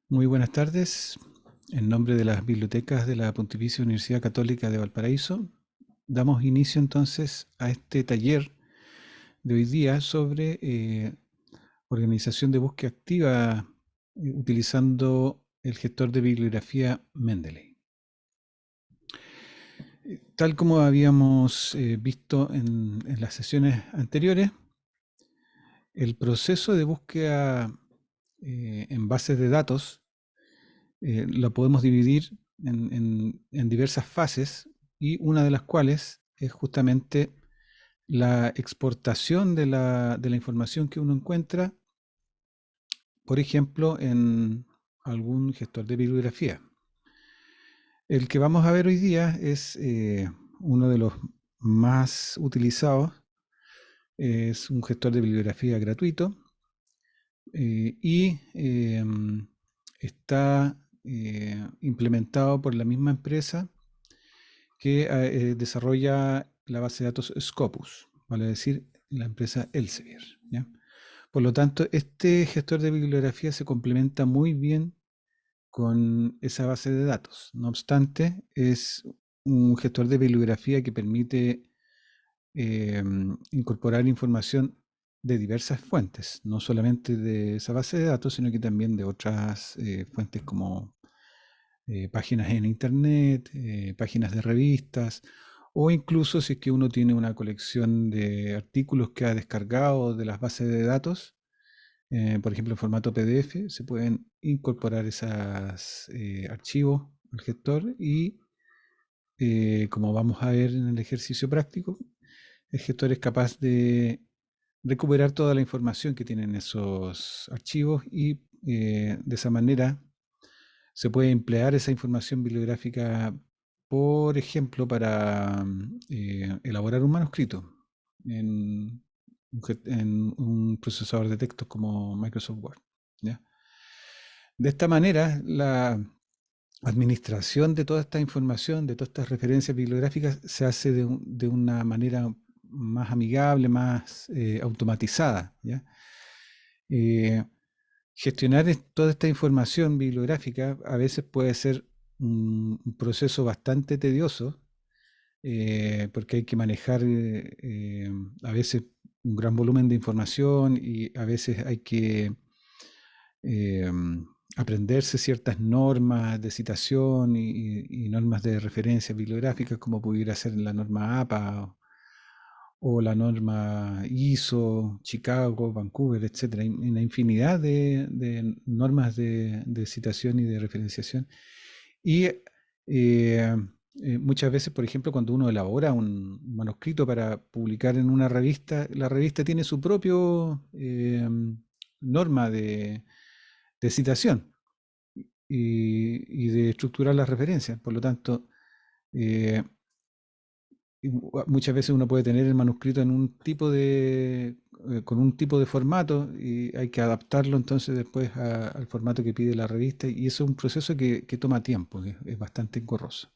Muy buenas tardes. En nombre de las bibliotecas de la Pontificia Universidad Católica de Valparaíso, damos inicio entonces a este taller de hoy día sobre organización de búsqueda activa utilizando el gestor de bibliografía Mendeley. Tal como habíamos visto en las sesiones anteriores, el proceso de búsqueda en bases de datos lo podemos dividir en diversas fases y una de las cuales es justamente la exportación de la información que uno encuentra, por ejemplo, en algún gestor de bibliografía. El que vamos a ver hoy día es uno de los más utilizados, es un gestor de bibliografía gratuito y está implementado por la misma empresa que desarrolla la base de datos Scopus, vale decir, la empresa Elsevier, ¿ya? Por lo tanto, este gestor de bibliografía se complementa muy bien con esa base de datos. No obstante, es un gestor de bibliografía que permite incorporar información de diversas fuentes, no solamente de esa base de datos, sino que también de otras fuentes como páginas en internet, páginas de revistas, o incluso si es que uno tiene una colección de artículos que ha descargado de las bases de datos, por ejemplo en formato PDF, se pueden incorporar esos archivos al gestor y como vamos a ver en el ejercicio práctico, el gestor es capaz de recuperar toda la información que tienen esos archivos y de esa manera se puede emplear esa información bibliográfica, por ejemplo, para elaborar un manuscrito en, en un procesador de textos como Microsoft Word, ¿ya? De esta manera, la administración de toda esta información, de todas estas referencias bibliográficas, se hace de una manera más amigable, más automatizada, ¿ya? Eh, Gestionar toda esta información bibliográfica a veces puede ser un proceso bastante tedioso, porque hay que manejar a veces un gran volumen de información y a veces hay que eh, aprenderse ciertas normas de citación y normas de referencia bibliográfica, como pudiera ser la norma APA o la norma ISO, Chicago, Vancouver, etcétera. Hay una infinidad de normas de citación y de referenciación. Y muchas veces, por ejemplo, cuando uno elabora un manuscrito para publicar en una revista, la revista tiene su propio norma de citación y de estructurar las referencias. Por lo tanto, eh, muchas veces uno puede tener el manuscrito en un tipo con un tipo de formato y hay que adaptarlo entonces después al formato que pide la revista y eso es un proceso que toma tiempo, que es bastante engorroso.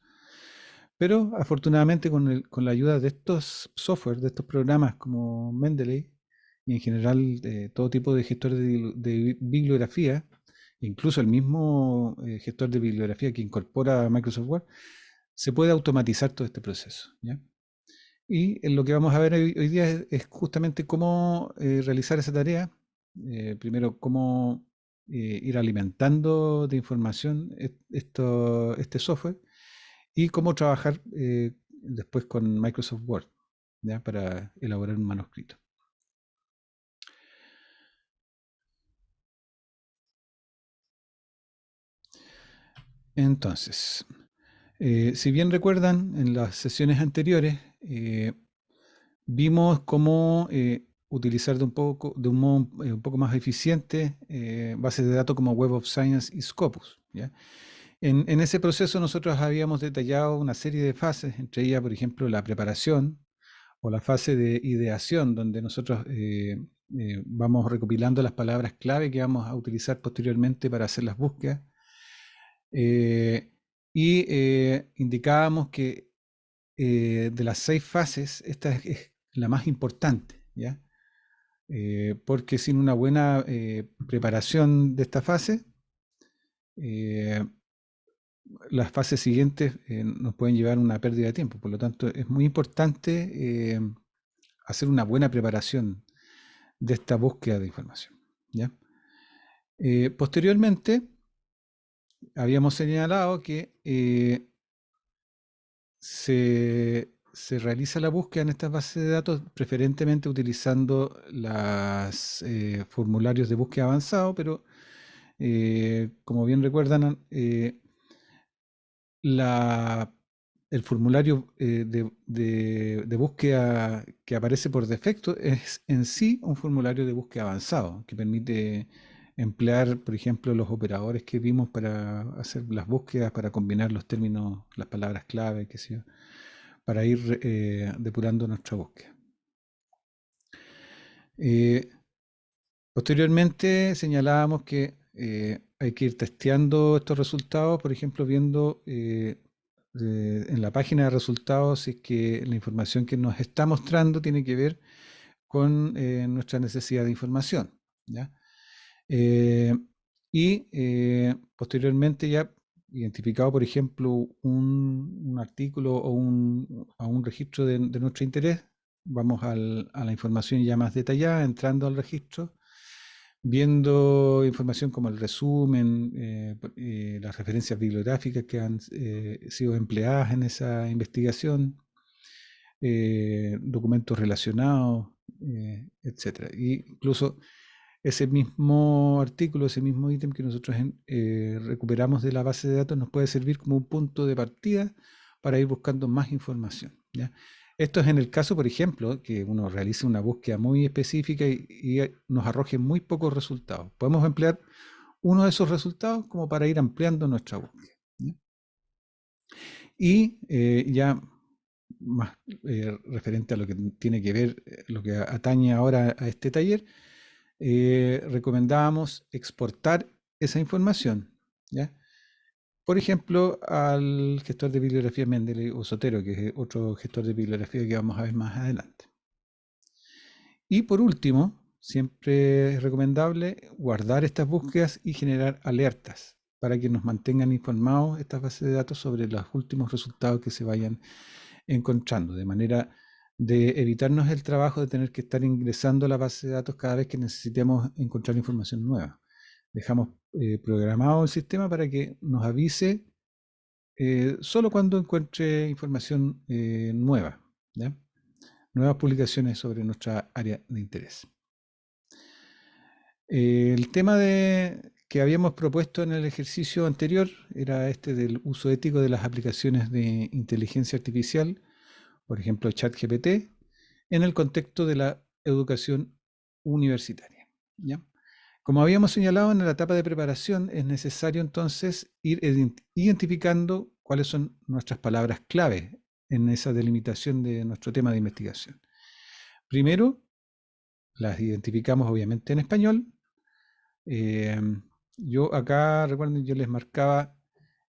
Pero afortunadamente con la ayuda de estos software, de estos programas como Mendeley y en general de todo tipo de gestores de bibliografía, incluso el mismo gestor de bibliografía que incorpora Microsoft Word, se puede automatizar todo este proceso, ¿ya? Y en lo que vamos a ver hoy día es justamente cómo realizar esa tarea. Primero, cómo ir alimentando de información este software y cómo trabajar después con Microsoft Word, ¿ya? Para elaborar un manuscrito. Entonces, si bien recuerdan, en las sesiones anteriores vimos cómo utilizar de un modo un poco más eficiente bases de datos como Web of Science y Scopus, ¿ya? En ese proceso nosotros habíamos detallado una serie de fases, entre ellas, por ejemplo, la preparación o la fase de ideación, donde nosotros vamos recopilando las palabras clave que vamos a utilizar posteriormente para hacer las búsquedas. Indicábamos que de las 6 fases, esta es la más importante, ¿ya? Porque sin una buena preparación de esta fase, las fases siguientes nos pueden llevar a una pérdida de tiempo. Por lo tanto, es muy importante hacer una buena preparación de esta búsqueda de información, ¿ya? Posteriormente, habíamos señalado que se realiza la búsqueda en estas bases de datos preferentemente utilizando los formularios de búsqueda avanzado, pero como bien recuerdan, el formulario de búsqueda que aparece por defecto es en sí un formulario de búsqueda avanzado que permite emplear, por ejemplo, los operadores que vimos para hacer las búsquedas, para combinar los términos, las palabras clave, qué sé yo, para ir depurando nuestra búsqueda. Posteriormente señalábamos que hay que ir testeando estos resultados, por ejemplo, viendo en la página de resultados si es que la información que nos está mostrando tiene que ver con nuestra necesidad de información, ¿ya? Posteriormente ya identificado, por ejemplo, un artículo o un registro de nuestro interés, vamos a la información ya más detallada, entrando al registro, viendo información como el resumen, las referencias bibliográficas que han sido empleadas en esa investigación, documentos relacionados, etcétera. Incluso ese mismo artículo, ese mismo ítem que nosotros recuperamos de la base de datos nos puede servir como un punto de partida para ir buscando más información, ¿ya? Esto es en el caso, por ejemplo, que uno realice una búsqueda muy específica y nos arroje muy pocos resultados. Podemos emplear uno de esos resultados como para ir ampliando nuestra búsqueda, ¿ya? Y ya más referente a lo que tiene que ver, lo que atañe ahora a este taller, recomendábamos exportar esa información, ¿ya? Por ejemplo, al gestor de bibliografía Mendeley o Zotero, que es otro gestor de bibliografía que vamos a ver más adelante. Y por último, siempre es recomendable guardar estas búsquedas y generar alertas para que nos mantengan informados estas bases de datos sobre los últimos resultados que se vayan encontrando, de manera de evitarnos el trabajo de tener que estar ingresando a la base de datos cada vez que necesitemos encontrar información nueva. Dejamos programado el sistema para que nos avise solo cuando encuentre información nueva, ¿ya? Nuevas publicaciones sobre nuestra área de interés. El tema que habíamos propuesto en el ejercicio anterior era este del uso ético de las aplicaciones de inteligencia artificial, por ejemplo ChatGPT, en el contexto de la educación universitaria, ¿ya? Como habíamos señalado en la etapa de preparación, es necesario entonces ir identificando cuáles son nuestras palabras clave en esa delimitación de nuestro tema de investigación. Primero, las identificamos obviamente en español. Yo acá, recuerden, yo les marcaba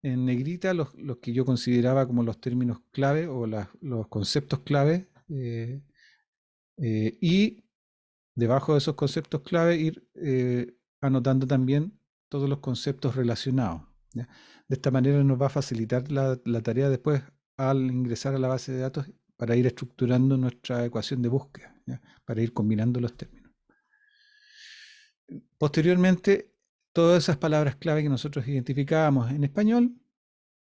en negrita los que yo consideraba como los términos clave o los conceptos clave, y debajo de esos conceptos clave ir anotando también todos los conceptos relacionados, ¿ya? De esta manera nos va a facilitar la tarea después al ingresar a la base de datos para ir estructurando nuestra ecuación de búsqueda, ¿ya? Para ir combinando los términos. Posteriormente, todas esas palabras clave que nosotros identificábamos en español,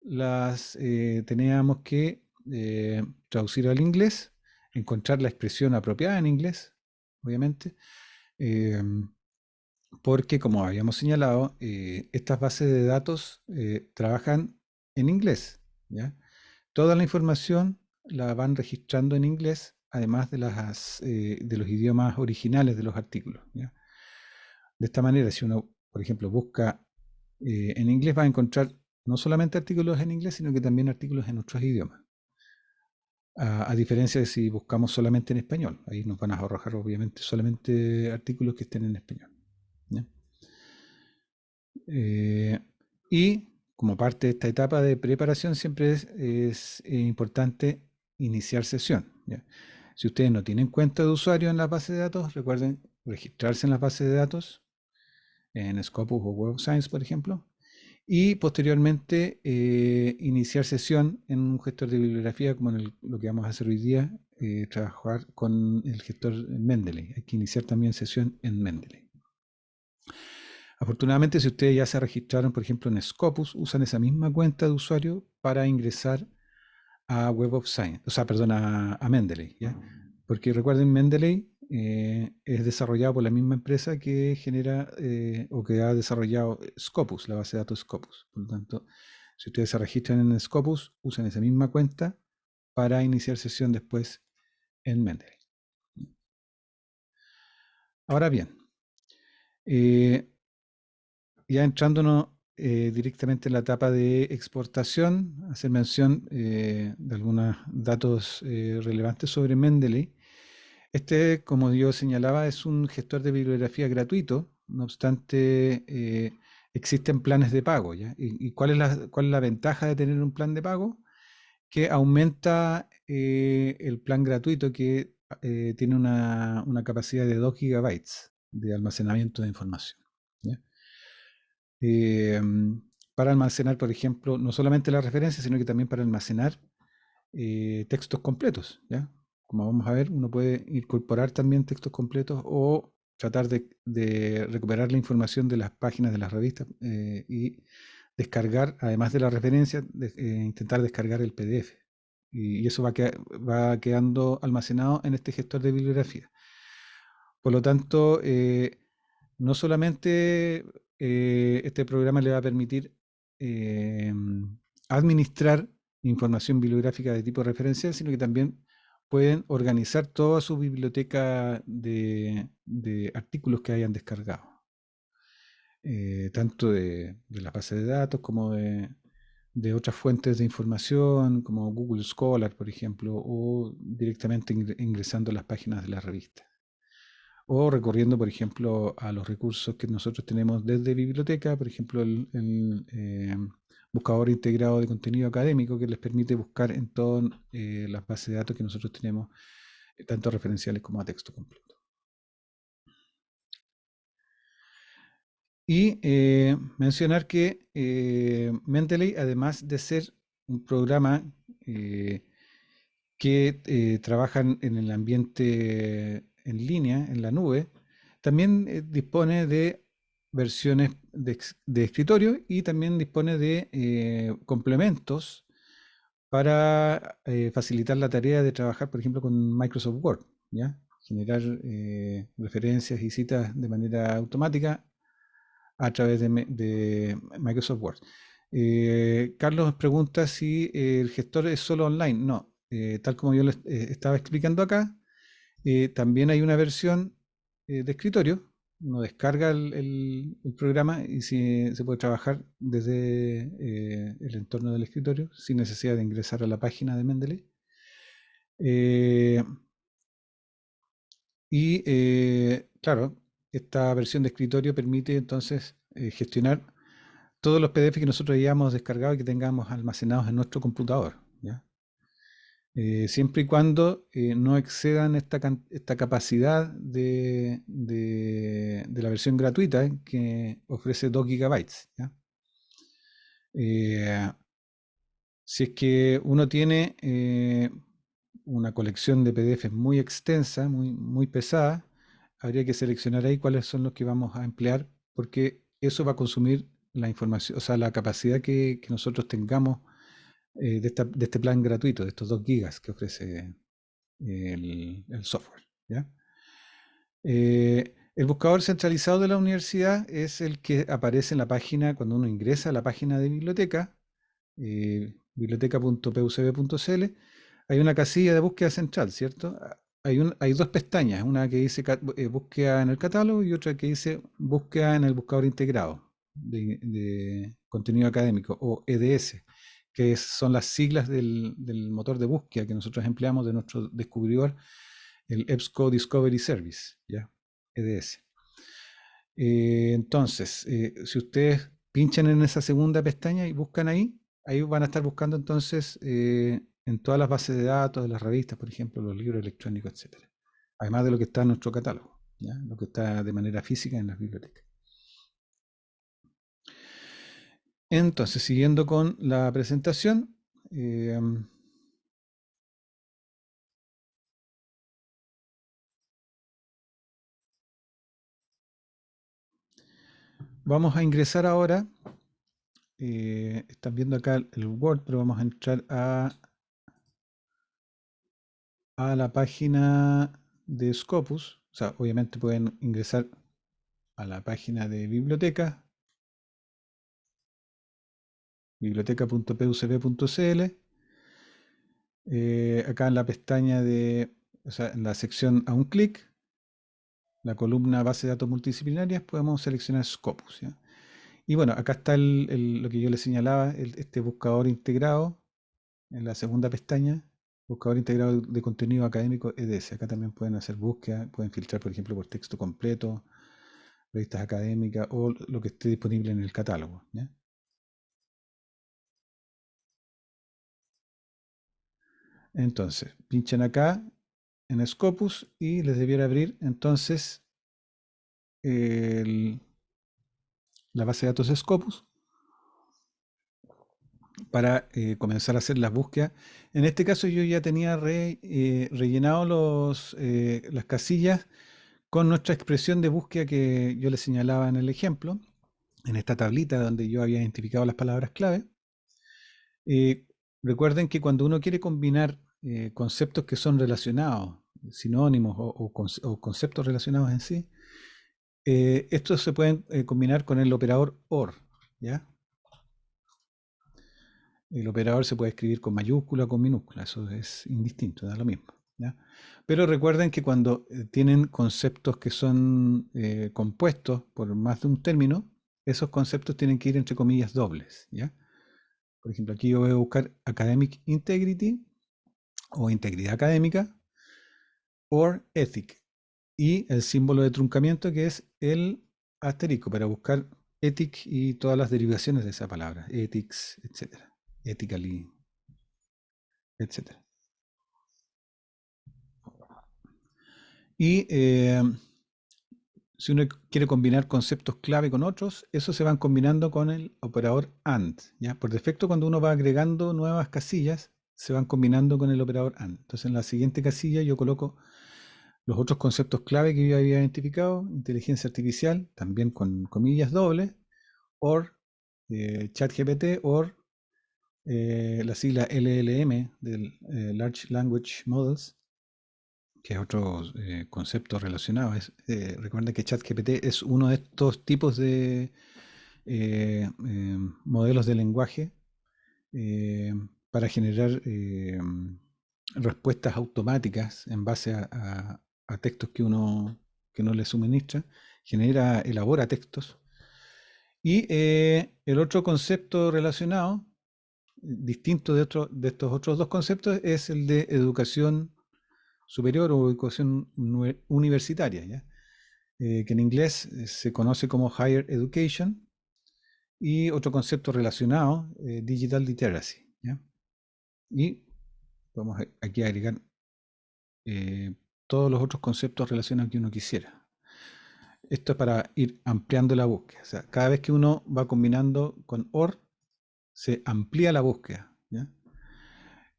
las teníamos que traducir al inglés, encontrar la expresión apropiada en inglés, obviamente, porque como habíamos señalado, estas bases de datos trabajan en inglés, ¿ya? Toda la información la van registrando en inglés, además de los idiomas originales de los artículos, ¿ya? De esta manera, si uno, por ejemplo, busca en inglés, va a encontrar no solamente artículos en inglés, sino que también artículos en otros idiomas. A diferencia de si buscamos solamente en español, ahí nos van a arrojar obviamente solamente artículos que estén en español, ¿ya? Y como parte de esta etapa de preparación siempre es importante iniciar sesión, ¿ya? Si ustedes no tienen cuenta de usuario en la base de datos, recuerden registrarse en la base de datos, en Scopus o Web of Science, por ejemplo, y posteriormente iniciar sesión en un gestor de bibliografía como lo que vamos a hacer hoy día, trabajar con el gestor Mendeley. Hay que iniciar también sesión en Mendeley. Afortunadamente, si ustedes ya se registraron, por ejemplo, en Scopus, usan esa misma cuenta de usuario para ingresar a Web of Science, o sea, perdón, a Mendeley, ¿ya? Porque recuerden, Mendeley es desarrollado por la misma empresa que genera o que ha desarrollado Scopus, la base de datos Scopus. Por lo tanto, si ustedes se registran en Scopus, usan esa misma cuenta para iniciar sesión después en Mendeley. Ahora bien, ya entrándonos directamente en la etapa de exportación, hacer mención de algunos datos relevantes sobre Mendeley. Este, como yo señalaba, es un gestor de bibliografía gratuito, no obstante, existen planes de pago, ¿ya? ¿Y cuál es la ventaja de tener un plan de pago? Que aumenta el plan gratuito que tiene una capacidad de 2 gigabytes de almacenamiento de información, ¿ya? Eh, para almacenar, por ejemplo, no solamente las referencias, sino que también para almacenar textos completos, ¿ya? Como vamos a ver, uno puede incorporar también textos completos o tratar de recuperar la información de las páginas de las revistas y descargar, además de la referencia, intentar descargar el PDF. Y eso va quedando almacenado en este gestor de bibliografía. Por lo tanto, no solamente este programa le va a permitir eh, administrar información bibliográfica de tipo referencial, sino que también pueden organizar toda su biblioteca de artículos que hayan descargado, tanto de la base de datos como de otras fuentes de información, como Google Scholar, por ejemplo, o directamente ingresando a las páginas de la revista o recurriendo, por ejemplo, a los recursos que nosotros tenemos desde biblioteca, por ejemplo, el buscador integrado de contenido académico que les permite buscar en todas las bases de datos que nosotros tenemos, tanto referenciales como a texto completo. Y mencionar que Mendeley, además de ser un programa que trabajan en el ambiente en línea, en la nube, también dispone de versiones de escritorio y también dispone de complementos para facilitar la tarea de trabajar, por ejemplo, con Microsoft Word, ¿ya? Generar referencias y citas de manera automática a través de Microsoft Word. Carlos pregunta si el gestor es solo online. No, tal como yo les estaba explicando acá, también hay una versión de escritorio. Uno descarga el programa y se puede trabajar desde el entorno del escritorio sin necesidad de ingresar a la página de Mendeley. Claro, esta versión de escritorio permite entonces gestionar todos los PDF que nosotros hayamos descargado y que tengamos almacenados en nuestro computador, ¿ya? Siempre y cuando no excedan esta capacidad de la versión gratuita que ofrece 2 gigabytes, ¿ya? Eh, si es que uno tiene una colección de PDF muy extensa, muy pesada, habría que seleccionar ahí cuáles son los que vamos a emplear, porque eso va a consumir la información, o sea, la capacidad que nosotros tengamos de este plan gratuito, de estos 2 gigas que ofrece el software, ¿ya? El buscador centralizado de la universidad es el que aparece en la página cuando uno ingresa a la página de biblioteca, biblioteca.pucb.cl. Hay una casilla de búsqueda central, ¿cierto? Hay dos pestañas, una que dice búsqueda en el catálogo y otra que dice búsqueda en el buscador integrado de contenido académico, o EDS, que son las siglas del motor de búsqueda que nosotros empleamos de nuestro descubridor, el EBSCO Discovery Service, ¿ya? EDS. Entonces, si ustedes pinchan en esa segunda pestaña y buscan ahí van a estar buscando entonces en todas las bases de datos de las revistas, por ejemplo, los libros electrónicos, etcétera. Además de lo que está en nuestro catálogo, ¿ya? Lo que está de manera física en las bibliotecas. Entonces, siguiendo con la presentación, vamos a ingresar ahora, están viendo acá el Word, pero vamos a entrar a la página de Scopus. O sea, obviamente pueden ingresar a la página de biblioteca, biblioteca.pucb.cl. Acá en la pestaña o sea, en la sección a un clic, la columna base de datos multidisciplinarias, podemos seleccionar Scopus, ¿ya? Y bueno, acá está lo que yo les señalaba, este buscador integrado en la segunda pestaña, buscador integrado de contenido académico EDS. Acá también pueden hacer búsqueda, pueden filtrar, por ejemplo, por texto completo, revistas académicas o lo que esté disponible en el catálogo, ¿ya? Entonces, pinchan acá en Scopus y les debiera abrir entonces el- la base de datos de Scopus para comenzar a hacer las búsquedas. En este caso yo ya tenía rellenado las casillas con nuestra expresión de búsqueda que yo les señalaba en el ejemplo, en esta tablita donde yo había identificado las palabras clave. Eh, Recuerden que cuando uno quiere combinar conceptos que son relacionados, sinónimos o conceptos relacionados en sí, estos se pueden combinar con el operador OR, ¿ya? El operador se puede escribir con mayúscula o con minúscula, eso es indistinto, da lo mismo, ¿ya? Pero recuerden que cuando tienen conceptos que son compuestos por más de un término, esos conceptos tienen que ir entre comillas dobles, ¿ya? Por ejemplo, aquí yo voy a buscar academic integrity o integridad académica or ethic y el símbolo de truncamiento que es el asterisco para buscar ethic y todas las derivaciones de esa palabra, ethics, etcétera, ethically, etcétera. Y si uno quiere combinar conceptos clave con otros, esos se van combinando con el operador AND, ¿ya? Por defecto, cuando uno va agregando nuevas casillas, se van combinando con el operador AND. Entonces, en la siguiente casilla yo coloco los otros conceptos clave que yo había identificado: inteligencia artificial, también con comillas dobles, OR, ChatGPT, OR, la sigla LLM del Large Language Models, que es otro concepto relacionado. Recuerden que ChatGPT es uno de estos tipos de modelos de lenguaje eh, para generar respuestas automáticas en base a textos que uno le suministra. Elabora textos. Y el otro concepto relacionado, distinto de estos otros dos conceptos, es el de educación superior o educación universitaria, ¿ya? Que en inglés se conoce como Higher Education, y otro concepto relacionado, Digital Literacy, ¿ya? Y vamos aquí a agregar eh, todos los otros conceptos relacionados que uno quisiera. Esto es para ir ampliando la búsqueda. O sea, cada vez que uno va combinando con OR, se amplía la búsqueda, ¿ya?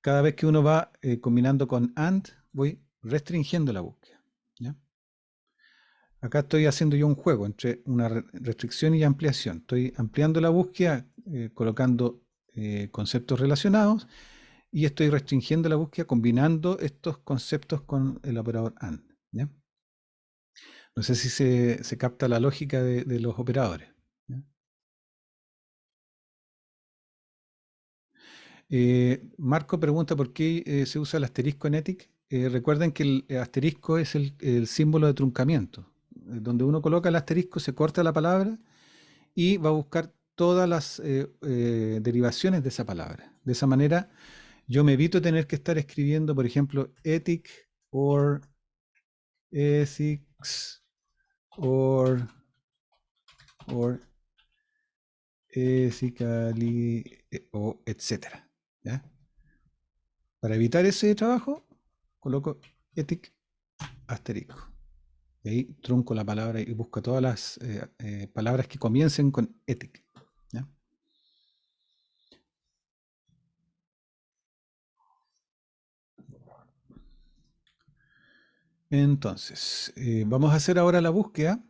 Cada vez que uno va combinando con AND, voy restringiendo la búsqueda, ¿ya? Acá estoy haciendo yo un juego entre una restricción y ampliación. Estoy ampliando la búsqueda, colocando conceptos relacionados, y estoy restringiendo la búsqueda combinando estos conceptos con el operador AND, ¿ya? No sé si se capta la lógica de los operadores, ¿ya? Marco pregunta por qué se usa el asterisco en ETIC. Recuerden que el asterisco es el símbolo de truncamiento. Donde uno coloca el asterisco se corta la palabra y va a buscar todas las derivaciones de esa palabra. De esa manera yo me evito tener que estar escribiendo, por ejemplo, ethic or ethics or ethically o etcétera, ¿ya? Para evitar ese trabajo, coloco ethic asterisco. Y ahí trunco la palabra y busco todas las palabras que comiencen con ethic, ¿ya? Entonces, vamos a hacer ahora la búsqueda.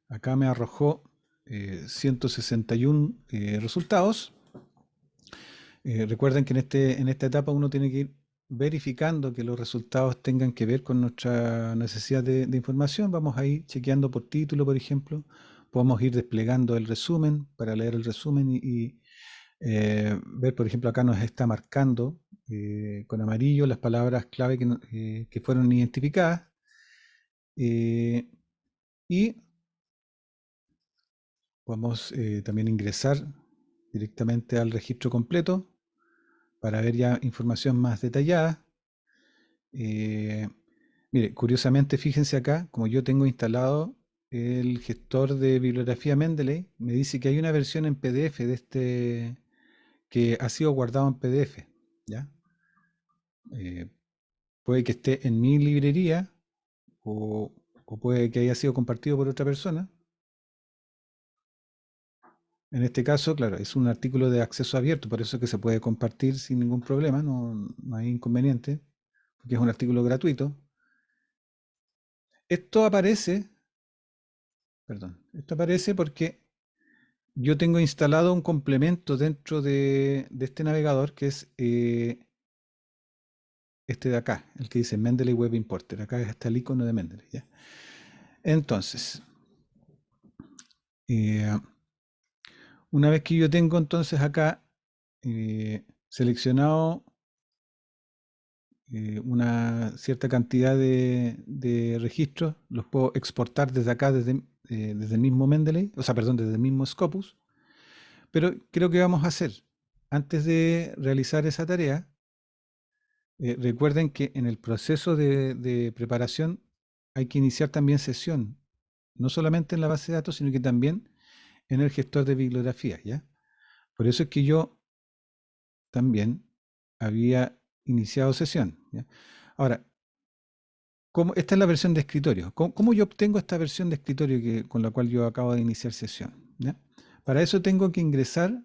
Acá me arrojó 161 resultados. Recuerden que en esta etapa uno tiene que ir verificando que los resultados tengan que ver con nuestra necesidad de información. Vamos a ir chequeando por título, por ejemplo. Podemos ir desplegando el resumen para leer el resumen y ver, por ejemplo, acá nos está marcando con amarillo las palabras clave que fueron identificadas. eh, y podemos también ingresar directamente al registro completo para ver ya información más detallada. Eh, Mire, curiosamente, fíjense acá, como yo tengo instalado el gestor de bibliografía Mendeley, me dice que hay una versión en PDF de este que ha sido guardado en PDF, ¿ya? Eh, Puede que esté en mi librería o, o puede que haya sido compartido por otra persona. En este caso, claro, es un artículo de acceso abierto, por eso es que se puede compartir sin ningún problema, no hay inconveniente, porque es un artículo gratuito. Esto aparece, perdón, esto aparece porque yo tengo instalado un complemento dentro de este navegador que es este de acá, el que dice Mendeley Web Importer. Acá está el icono de Mendeley, ¿ya? Entonces, eh, una vez que yo tengo entonces acá seleccionado una cierta cantidad de registros, los puedo exportar desde acá, desde el mismo Mendeley, o sea, perdón, desde el mismo Scopus. Pero creo que vamos a hacer, antes de realizar esa tarea, recuerden que en el proceso de preparación hay que iniciar también sesión, no solamente en la base de datos, sino que también en el gestor de bibliografía, ¿ya? Por eso es que yo también había iniciado sesión, ¿ya? Ahora, esta es la versión de escritorio. ¿Cómo yo obtengo esta versión de escritorio con la cual yo acabo de iniciar sesión? ¿Ya? Para eso tengo que ingresar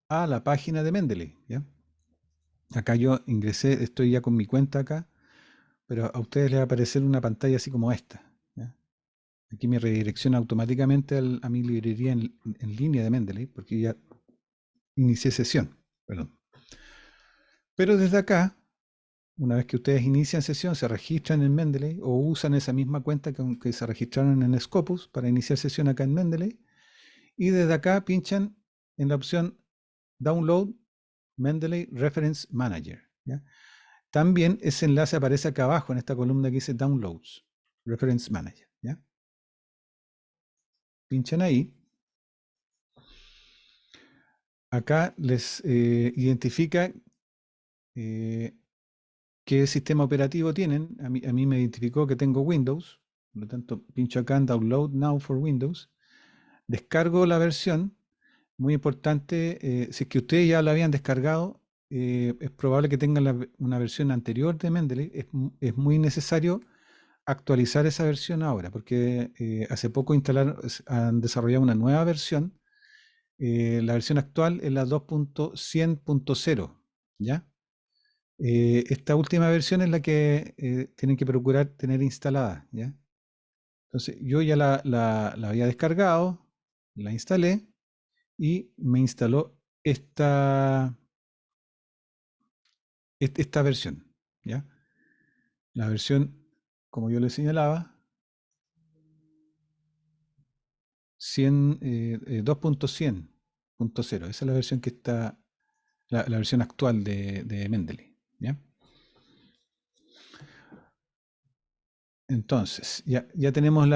a la página de Mendeley, ¿ya? Acá yo ingresé, estoy ya con mi cuenta acá, pero a ustedes les va a aparecer una pantalla así como esta, ¿ya? Aquí me redirecciona automáticamente a mi librería en línea de Mendeley, porque ya inicié sesión, perdón. Pero desde acá, una vez que ustedes inician sesión, se registran en Mendeley o usan esa misma cuenta que se registraron en Scopus para iniciar sesión acá en Mendeley, y desde acá pinchan en la opción Download Mendeley Reference Manager, ¿ya? También ese enlace aparece acá abajo en esta columna que dice Downloads Reference Manager, ¿ya? Pinchan ahí. Acá les identifica qué sistema operativo tienen. A mí me identificó que tengo Windows, por lo tanto pincho acá en Download Now for Windows, descargo la versión. Muy importante, si es que ustedes ya la habían descargado, es probable que tengan una versión anterior de Mendeley. Es muy necesario actualizar esa versión ahora, porque hace poco han desarrollado una nueva versión. La versión actual es la 2.100.0, ¿ya? Esta última versión es la que tienen que procurar tener instalada, ¿ya? Entonces, yo ya la había descargado, la instalé y me instaló esta versión, ¿ya? La versión, como yo le señalaba, 2.100.0. Esa es la versión que está, la versión actual de Mendeley, ¿ya? Entonces, ya tenemos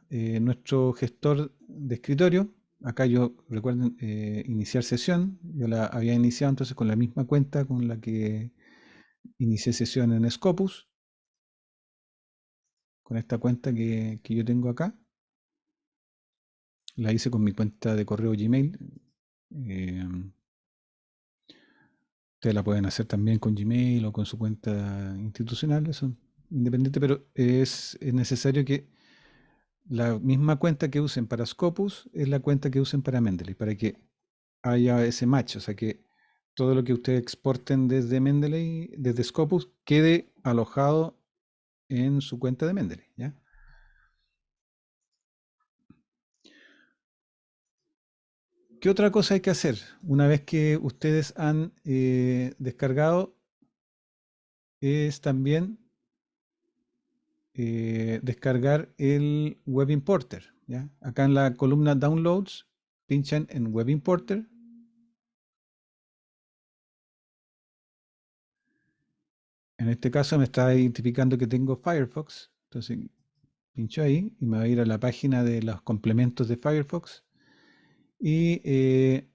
nuestro gestor de escritorio. Acá yo, recuerden, iniciar sesión. Yo la había iniciado entonces con la misma cuenta con la que inicié sesión en Scopus, con esta cuenta que yo tengo acá. La hice con mi cuenta de correo Gmail. Eh, Ustedes la pueden hacer también con Gmail o con su cuenta institucional, eso independiente, pero es necesario que la misma cuenta que usen para Scopus es la cuenta que usen para Mendeley, para que haya ese match, o sea que todo lo que ustedes exporten desde Mendeley, desde Scopus, quede alojado en su cuenta de Mendeley, ¿ya? ¿Qué otra cosa hay que hacer? Una vez que ustedes han descargado, es también descargar el Web Importer, ¿ya? Acá en la columna Downloads, pinchan en Web Importer. En este caso me está identificando que tengo Firefox, entonces pincho ahí y me va a ir a la página de los complementos de Firefox. Y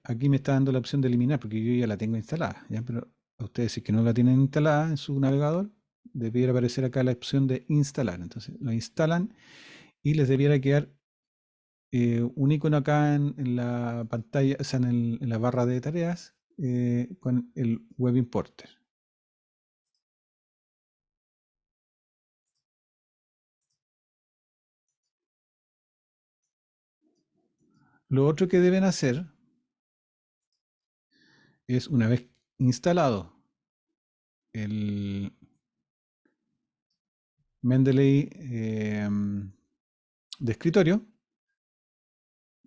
aquí me está dando la opción de eliminar porque yo ya la tengo instalada, ¿ya? Pero a ustedes si que no la tienen instalada en su navegador, debiera aparecer acá la opción de instalar. Entonces lo instalan y les debiera quedar un icono acá en la pantalla, o sea, en la barra de tareas con el Web Importer. Lo otro que deben hacer es, una vez instalado el Mendeley de escritorio,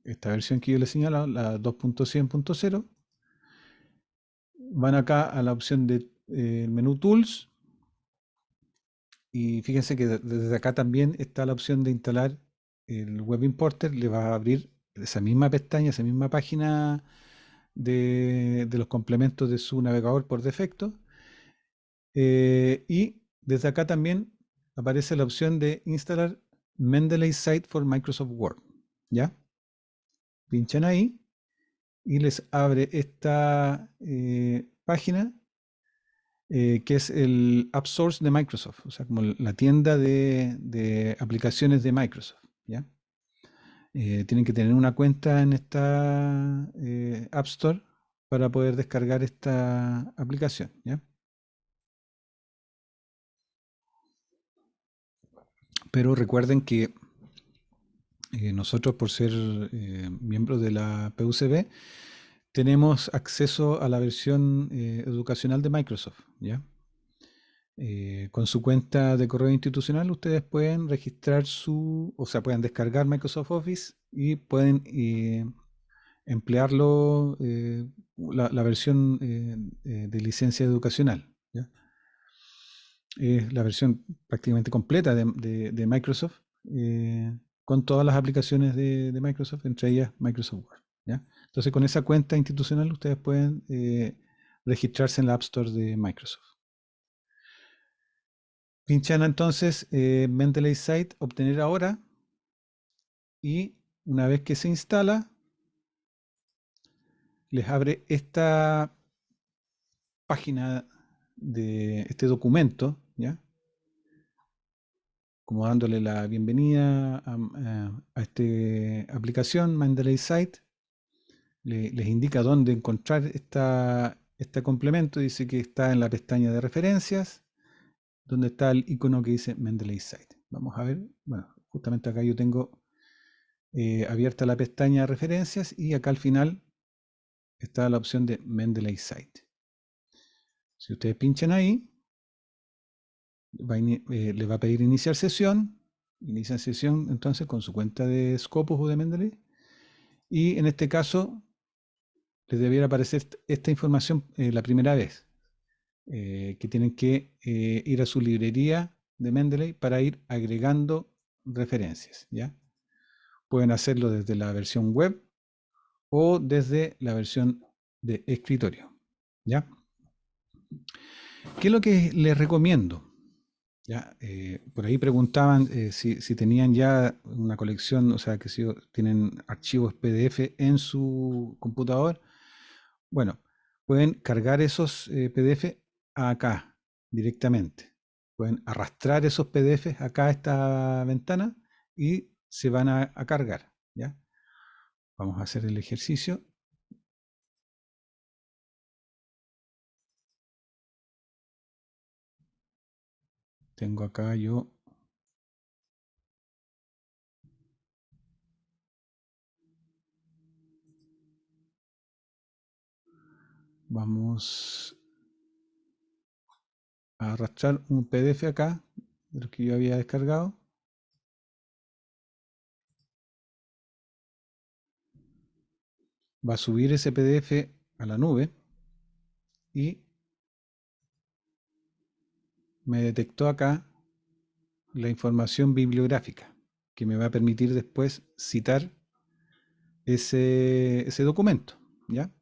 esta versión que yo les he señalado, la 2.100.0, van acá a la opción de menú Tools y fíjense que desde acá también está la opción de instalar el Web Importer, le va a abrir esa misma pestaña, esa misma página de los complementos de su navegador por defecto. Y desde acá también aparece la opción de instalar Mendeley Site for Microsoft Word. ¿Ya? Pinchan ahí y les abre esta página que es el App Source de Microsoft, o sea, como la tienda de aplicaciones de Microsoft. ¿Ya? Tienen que tener una cuenta en esta App Store para poder descargar esta aplicación. ¿Ya? Pero recuerden que nosotros, por ser miembros de la PUCB, tenemos acceso a la versión educacional de Microsoft, ¿ya? Con su cuenta de correo institucional, ustedes pueden registrar o sea, pueden descargar Microsoft Office y pueden emplearlo, la versión de licencia educacional, ¿ya? Es la versión prácticamente completa de Microsoft, con todas las aplicaciones de Microsoft, entre ellas Microsoft Word, ¿ya? Entonces, con esa cuenta institucional ustedes pueden registrarse en la App Store de Microsoft. Pinchan entonces Mendeley Site, obtener ahora, y una vez que se instala, les abre esta página de este documento, ¿ya? Como dándole la bienvenida a esta aplicación, Mendeley Site. Les indica dónde encontrar este complemento. Dice que está en la pestaña de referencias, donde está el icono que dice Mendeley Site. Vamos a ver, bueno, justamente acá yo tengo abierta la pestaña de referencias y acá al final está la opción de Mendeley Site. Si ustedes pinchan ahí, le va a pedir iniciar sesión. Inicia sesión entonces con su cuenta de Scopus o de Mendeley. Y en este caso, les debiera aparecer esta información la primera vez, que tienen que ir a su librería de Mendeley para ir agregando referencias, ¿ya? Pueden hacerlo desde la versión web o desde la versión de escritorio, ¿ya? ¿Qué es lo que les recomiendo? ¿Ya? Por ahí preguntaban si tenían ya una colección, o sea, que si tienen archivos PDF en su computador. Bueno, pueden cargar esos PDF acá directamente. Pueden arrastrar esos PDFs acá a esta ventana y se van a cargar, ¿ya? Vamos a hacer el ejercicio. Tengo acá yo Vamos a arrastrar un PDF acá, de lo que yo había descargado. Va a subir ese PDF a la nube y me detectó acá la información bibliográfica que me va a permitir después citar ese documento, ¿ya?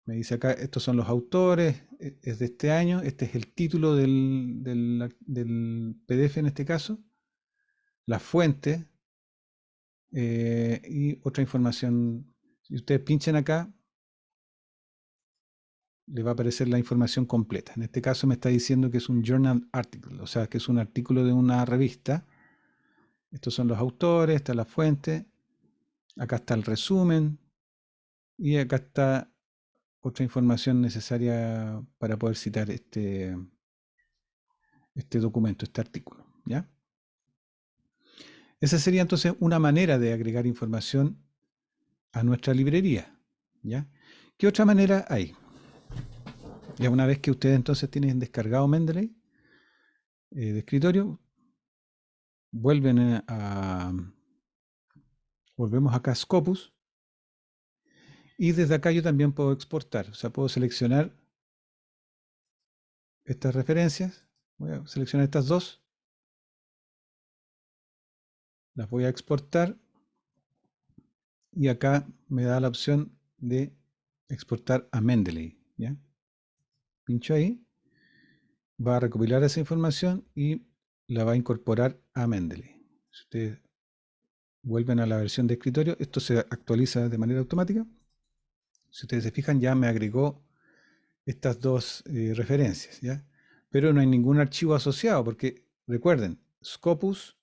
Me dice acá, estos son los autores, es de este año, este es el título del PDF en este caso, la fuente y otra información. Si ustedes pinchan acá, les va a aparecer la información completa. En este caso me está diciendo que es un journal article, o sea, que es un artículo de una revista. Estos son los autores, está la fuente, acá está el resumen y acá está otra información necesaria para poder citar este documento, este artículo, ¿ya? Esa sería entonces una manera de agregar información a nuestra librería, ¿ya? ¿Qué otra manera hay? Ya una vez que ustedes entonces tienen descargado Mendeley de escritorio, volvemos acá a Scopus y desde acá yo también puedo exportar, o sea, puedo seleccionar estas referencias, voy a seleccionar estas dos, las voy a exportar y acá me da la opción de exportar a Mendeley, ¿ya? Pincho ahí, va a recopilar esa información y la va a incorporar a Mendeley. Si ustedes vuelven a la versión de escritorio, esto se actualiza de manera automática. Si ustedes se fijan, ya me agregó estas dos referencias, ¿ya? Pero no hay ningún archivo asociado, porque recuerden, Scopus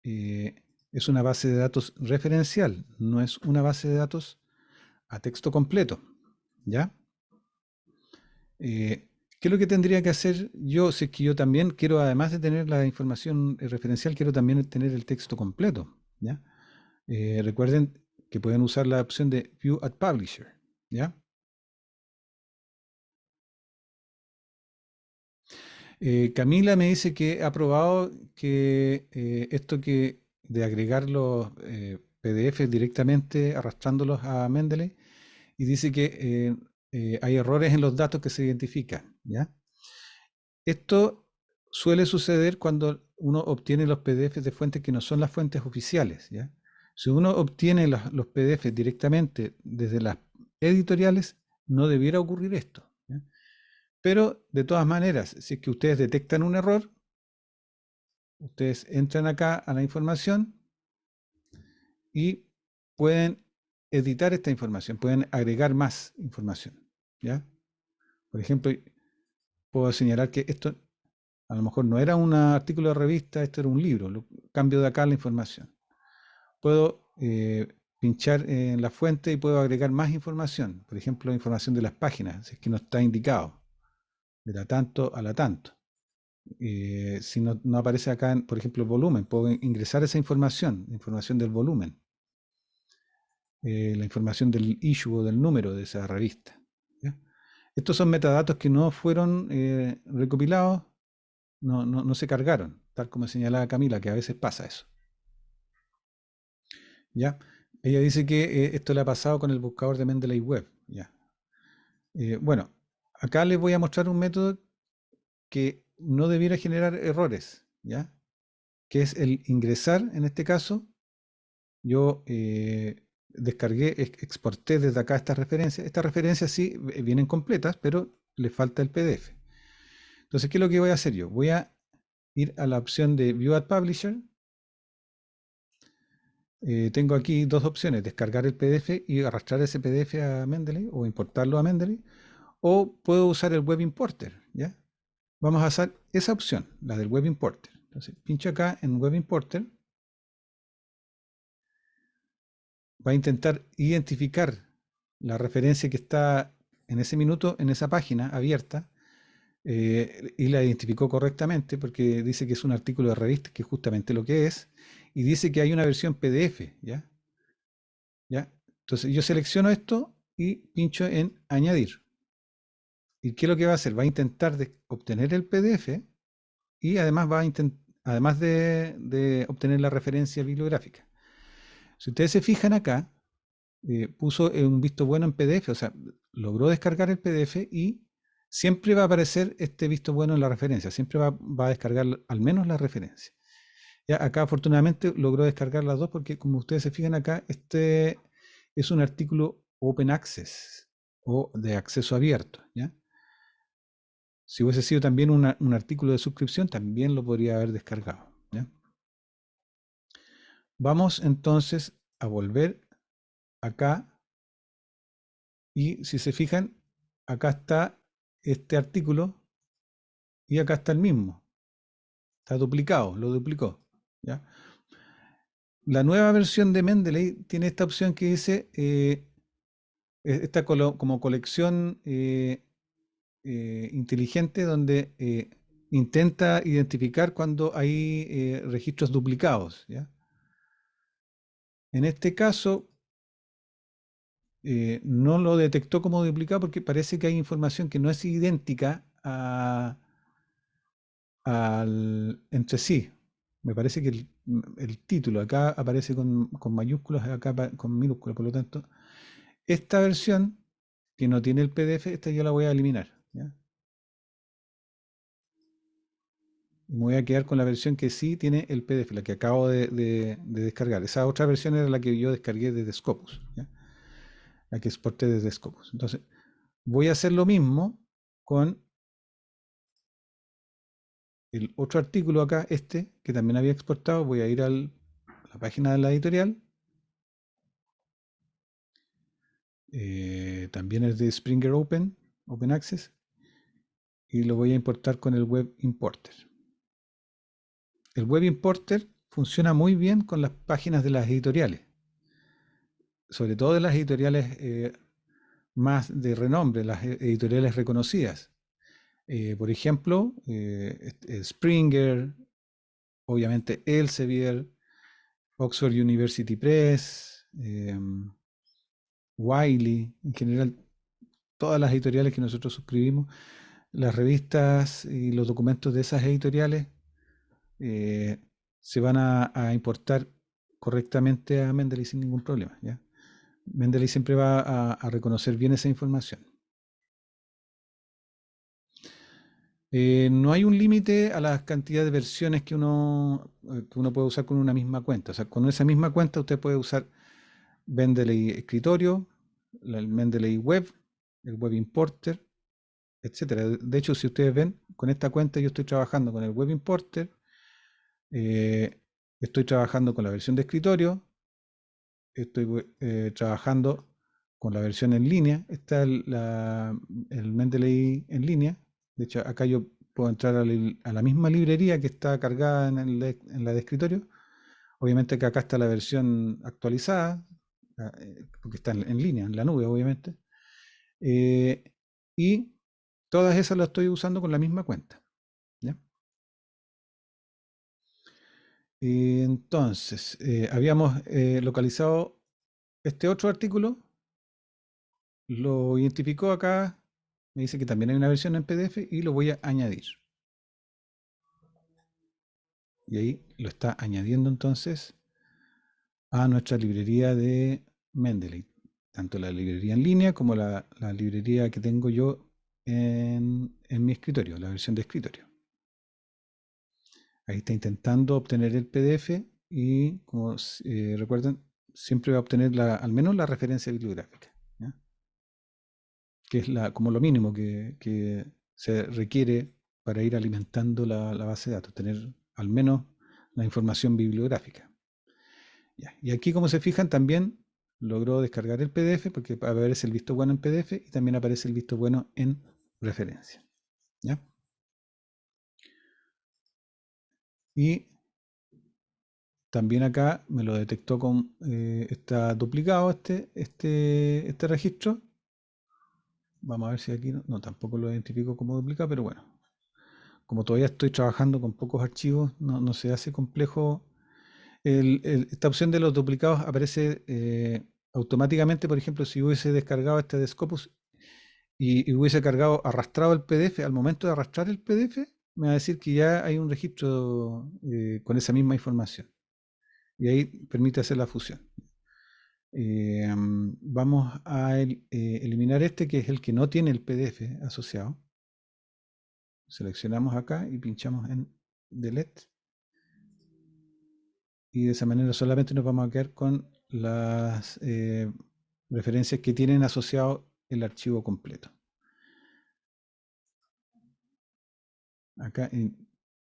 es una base de datos referencial, no es una base de datos a texto completo, ¿ya? ¿Qué es lo que tendría que hacer yo? Si es que yo también quiero, además de tener la información referencial, quiero también tener el texto completo, ¿ya? Recuerden que pueden usar la opción de View at Publisher, ¿ya? Camila me dice que ha probado que esto que de agregar los PDF directamente arrastrándolos a Mendeley y dice que hay errores en los datos que se identifican, ¿ya? Esto suele suceder cuando uno obtiene los PDFs de fuentes que no son las fuentes oficiales, ¿ya? Si uno obtiene los PDFs directamente desde las editoriales, no debiera ocurrir esto, ¿ya? Pero de todas maneras, si es que ustedes detectan un error, ustedes entran acá a la información y pueden editar esta información, pueden agregar más información, ¿ya? Por ejemplo, puedo señalar que esto a lo mejor no era un artículo de revista, esto era un libro, cambio de acá la información. Puedo pinchar en la fuente y puedo agregar más información, por ejemplo, información de las páginas, si es que no está indicado, de la tanto a la tanto. Si no aparece acá, por ejemplo, el volumen, puedo ingresar esa información del volumen, la información del issue o del número de esa revista, ¿ya? Estos son metadatos que no fueron recopilados, no se cargaron, tal como señalaba Camila, que a veces pasa eso, ¿ya? Ella dice que esto le ha pasado con el buscador de Mendeley Web, ¿ya? Bueno, acá les voy a mostrar un método que no debiera generar errores, ¿ya? Que es el ingresar, en este caso, yo descargué, exporté desde acá estas referencias. Estas referencias sí vienen completas, pero le falta el PDF. Entonces, ¿qué es lo que voy a hacer yo? Voy a ir a la opción de View at Publisher. Tengo aquí dos opciones, descargar el PDF y arrastrar ese PDF a Mendeley o importarlo a Mendeley, o puedo usar el Web Importer, ¿ya? Vamos a hacer esa opción, la del Web Importer. Entonces, pincho acá en Web Importer, va a intentar identificar la referencia que está en ese minuto en esa página abierta y la identificó correctamente porque dice que es un artículo de revista, que es justamente lo que es, y dice que hay una versión PDF, ¿ya? ¿Ya? Entonces yo selecciono esto y pincho en añadir. ¿Y qué es lo que va a hacer? Va a intentar obtener el PDF y además va a además de obtener la referencia bibliográfica. Si ustedes se fijan acá, puso un visto bueno en PDF, o sea, logró descargar el PDF y siempre va a aparecer este visto bueno en la referencia, siempre va a descargar al menos la referencia. Ya acá afortunadamente logró descargar las dos porque como ustedes se fijan acá, este es un artículo Open Access o de acceso abierto, ¿ya? Si hubiese sido también un artículo de suscripción, también lo podría haber descargado, ¿ya? Vamos entonces a volver acá y si se fijan, acá está este artículo y acá está el mismo. Está duplicado, lo duplicó, ¿ya? La nueva versión de Mendeley tiene esta opción que dice, esta como colección inteligente donde intenta identificar cuando hay registros duplicados, ¿ya? En este caso, no lo detectó como duplicado porque parece que hay información que no es idéntica entre sí. Me parece que el título acá aparece con mayúsculas, acá con minúsculas, por lo tanto, esta versión que no tiene el PDF, esta yo la voy a eliminar, ¿ya? Y me voy a quedar con la versión que sí tiene el PDF, la que acabo de descargar. Esa otra versión era la que yo descargué desde Scopus, ¿ya? La que exporté desde Scopus. Entonces, voy a hacer lo mismo con el otro artículo acá, este, que también había exportado. Voy a ir a la página de la editorial. También es de Springer Open Access. Y lo voy a importar con el Web Importer. El Web Importer funciona muy bien con las páginas de las editoriales. Sobre todo de las editoriales más de renombre, las editoriales reconocidas. Por ejemplo, Springer, obviamente Elsevier, Oxford University Press, Wiley, en general todas las editoriales que nosotros suscribimos, las revistas y los documentos de esas editoriales eh, se van a importar correctamente a Mendeley sin ningún problema, ¿ya? Mendeley siempre va a reconocer bien esa información. No hay un límite a la cantidad de versiones que uno puede usar con una misma cuenta. O sea, con esa misma cuenta usted puede usar Mendeley Escritorio, el Mendeley Web, el Web Importer, etcétera. De hecho, si ustedes ven, con esta cuenta yo estoy trabajando con el Web Importer, eh, estoy trabajando con la versión de escritorio, estoy trabajando con la versión en línea. Está el Mendeley en línea. De hecho, acá yo puedo entrar a la misma librería que está cargada en la de escritorio. Obviamente que acá está la versión actualizada, porque está en línea, en la nube, obviamente. Eh, y todas esas las estoy usando con la misma cuenta, ¿ya? Entonces, habíamos localizado este otro artículo, lo identificó acá, me dice que también hay una versión en PDF y lo voy a añadir. Y ahí lo está añadiendo entonces a nuestra librería de Mendeley, tanto la librería en línea como la librería que tengo yo en mi escritorio, la versión de escritorio. Ahí está intentando obtener el PDF y, como recuerden, siempre va a obtener al menos la referencia bibliográfica, ¿ya? Que es como lo mínimo que se requiere para ir alimentando la base de datos, tener al menos la información bibliográfica. Ya. Y aquí, como se fijan, también logró descargar el PDF porque aparece el visto bueno en PDF y también aparece el visto bueno en referencia, ¿ya? Y también acá me lo detectó con, está duplicado este registro. Vamos a ver si aquí no, tampoco lo identifico como duplicado, pero bueno, como todavía estoy trabajando con pocos archivos, no se hace complejo. Esta opción de los duplicados aparece automáticamente, por ejemplo, si hubiese descargado este de Scopus y hubiese cargado, arrastrado el PDF, al momento de arrastrar el PDF, me va a decir que ya hay un registro con esa misma información. Y ahí permite hacer la fusión. Vamos a eliminar este, que es el que no tiene el PDF asociado. Seleccionamos acá y pinchamos en Delete. Y de esa manera solamente nos vamos a quedar con las referencias que tienen asociado el archivo completo. Acá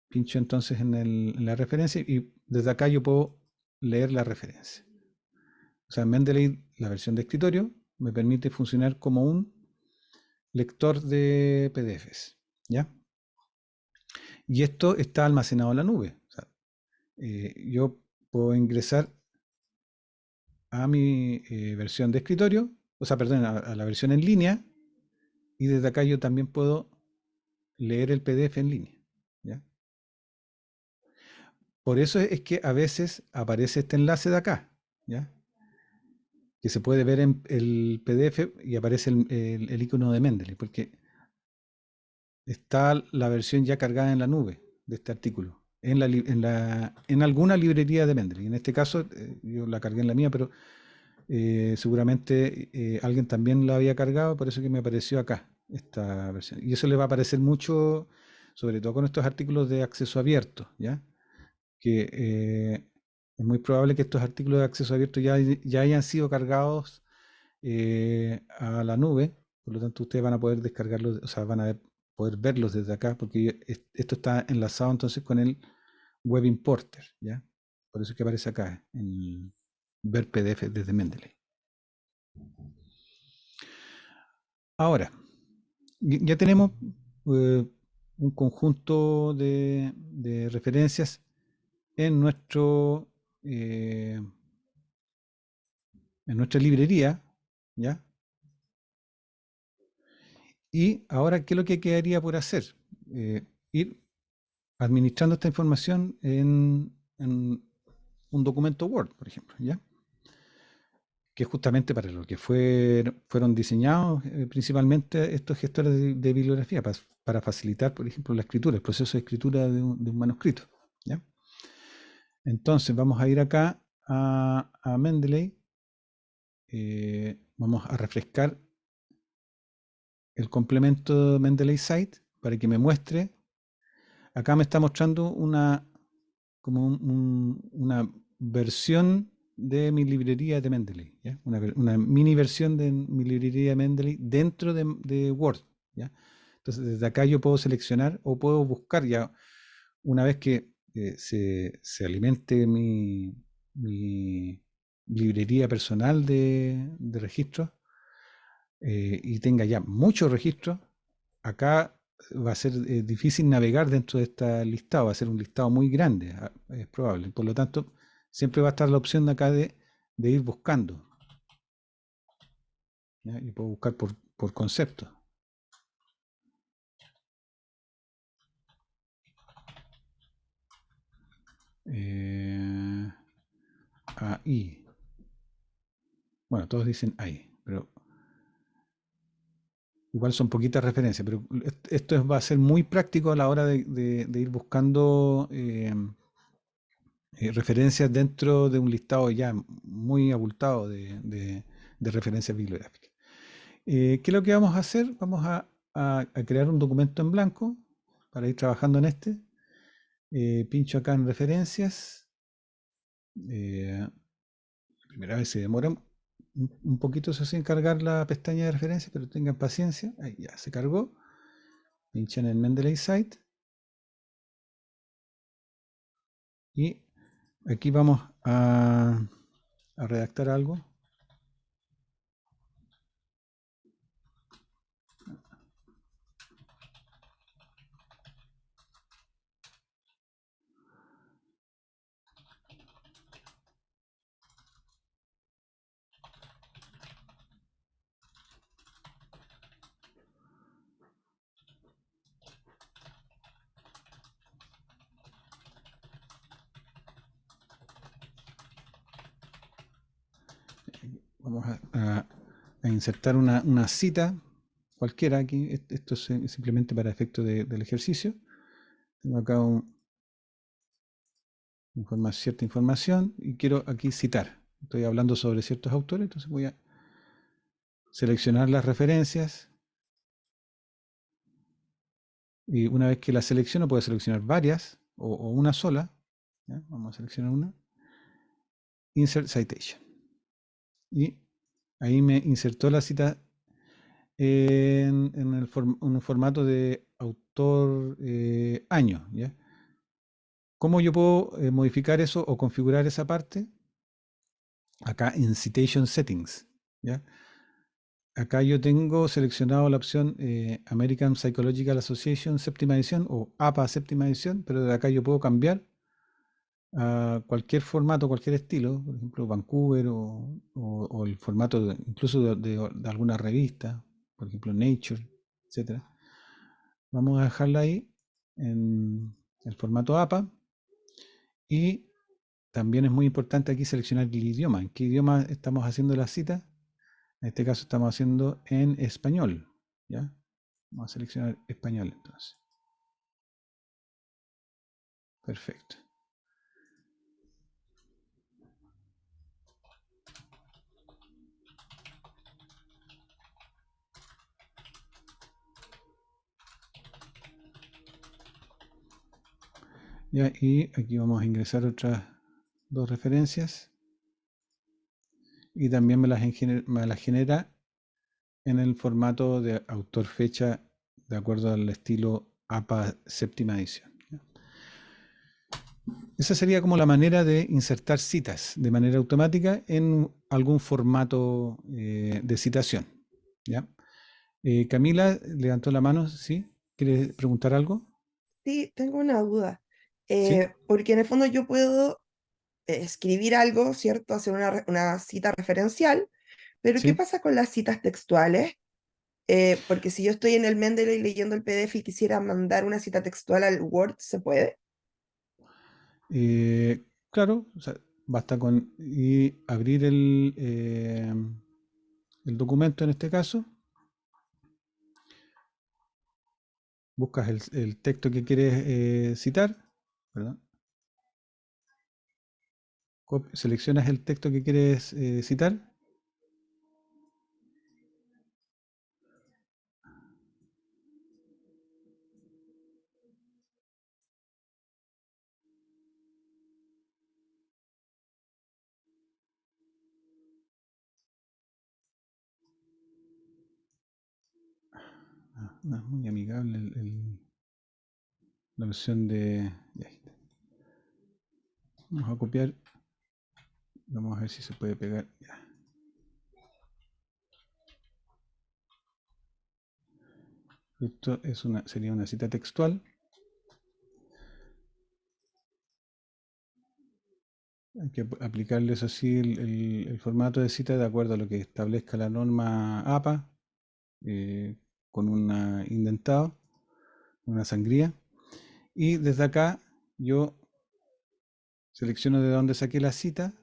pincho entonces en la referencia y desde acá yo puedo leer la referencia. O sea, Mendeley, la versión de escritorio, me permite funcionar como un lector de PDFs, ¿ya? Y esto está almacenado en la nube. O sea, yo puedo ingresar a mi versión de escritorio, o sea, perdón, a la versión en línea, y desde acá yo también puedo leer el PDF en línea, ¿ya? Por eso es que a veces aparece este enlace de acá, ¿ya? Que se puede ver en el PDF y aparece el icono de Mendeley, porque está la versión ya cargada en la nube de este artículo, en alguna librería de Mendeley. En este caso, yo la cargué en la mía, pero seguramente alguien también la había cargado, por eso que me apareció acá esta versión. Y eso le va a aparecer mucho, sobre todo con estos artículos de acceso abierto, ¿ya? Que es muy probable que estos artículos de acceso abierto ya hayan sido cargados a la nube, por lo tanto ustedes van a poder descargarlos, o sea, van a poder verlos desde acá, porque esto está enlazado entonces con el Web Importer, ¿ya? Por eso es que aparece acá, en ver PDF desde Mendeley. Ahora, ya tenemos un conjunto de referencias en en nuestra librería, ¿ya? Y ahora, ¿qué es lo que quedaría por hacer? Ir administrando esta información en un documento Word, por ejemplo, ¿ya? Que es justamente para lo que fueron diseñados principalmente estos gestores de bibliografía, para facilitar, por ejemplo, la escritura, el proceso de escritura de un manuscrito, ¿ya? Entonces vamos a ir acá a Mendeley, vamos a refrescar el complemento Mendeley Site para que me muestre. Acá me está mostrando una versión de mi librería de Mendeley, ¿ya? Una mini versión de mi librería de Mendeley dentro de Word, ¿ya? Entonces desde acá yo puedo seleccionar o puedo buscar ya una vez que se alimente mi librería personal de registros y tenga ya muchos registros, acá va a ser difícil navegar dentro de este listado, va a ser un listado muy grande, es probable. Por lo tanto, siempre va a estar la opción de acá de ir buscando, ¿ya? Y puedo buscar por concepto. Ahí. Bueno, todos dicen ahí, pero igual son poquitas referencias, pero esto va a ser muy práctico a la hora de ir buscando referencias dentro de un listado ya muy abultado de referencias bibliográficas. ¿Qué es lo que vamos a hacer? Vamos a crear un documento en blanco para ir trabajando en este. Pincho acá en referencias. Primera vez se demora un poquito eso sin cargar la pestaña de referencias, pero tengan paciencia. Ahí ya se cargó. Pinchan en Mendeley Site. Y aquí vamos a redactar algo. vamos a insertar una cita cualquiera aquí. Esto es simplemente para efecto del ejercicio. Tengo acá cierta información y quiero aquí citar. Estoy hablando sobre ciertos autores, entonces voy a seleccionar las referencias. Y una vez que la selecciono, puedo seleccionar varias o una sola. ¿Ya? Vamos a seleccionar una. Insert Citation. Y ahí me insertó la cita en un formato de autor año. ¿Ya? ¿Cómo yo puedo modificar eso o configurar esa parte? Acá en Citation Settings. ¿Ya? Acá yo tengo seleccionado la opción American Psychological Association séptima edición o APA séptima edición, pero de acá yo puedo cambiar a cualquier formato, cualquier estilo, por ejemplo Vancouver o el formato incluso de alguna revista, por ejemplo Nature, etcétera. Vamos a dejarla ahí en el formato APA y también es muy importante aquí seleccionar el idioma. ¿En qué idioma estamos haciendo la cita? En este caso estamos haciendo en español, ¿ya? Vamos a seleccionar español entonces. Perfecto. Ya, y aquí vamos a ingresar otras dos referencias y también me las genera en el formato de autor fecha de acuerdo al estilo APA séptima edición. ¿Ya? Esa sería como la manera de insertar citas de manera automática en algún formato de citación. ¿Ya? Camila levantó la mano, ¿sí? ¿Quiere preguntar algo? Sí, tengo una duda. ¿Sí? Porque en el fondo yo puedo escribir algo, ¿cierto? Hacer una cita referencial, pero ¿qué ¿Sí? pasa con las citas textuales? Porque si yo estoy en el Mendeley leyendo el PDF y quisiera mandar una cita textual al Word, ¿se puede? Claro, o sea, basta con abrir el documento en este caso, buscas el texto que quieres citar, ¿verdad? Seleccionas el texto que quieres citar. No es muy amigable la opción de... Ya está. Vamos a copiar, vamos a ver si se puede pegar. Ya. Esto sería una cita textual. Hay que aplicarle eso sí el formato de cita de acuerdo a lo que establezca la norma APA, con un indentado, una sangría. Y desde acá yo selecciono de dónde saqué la cita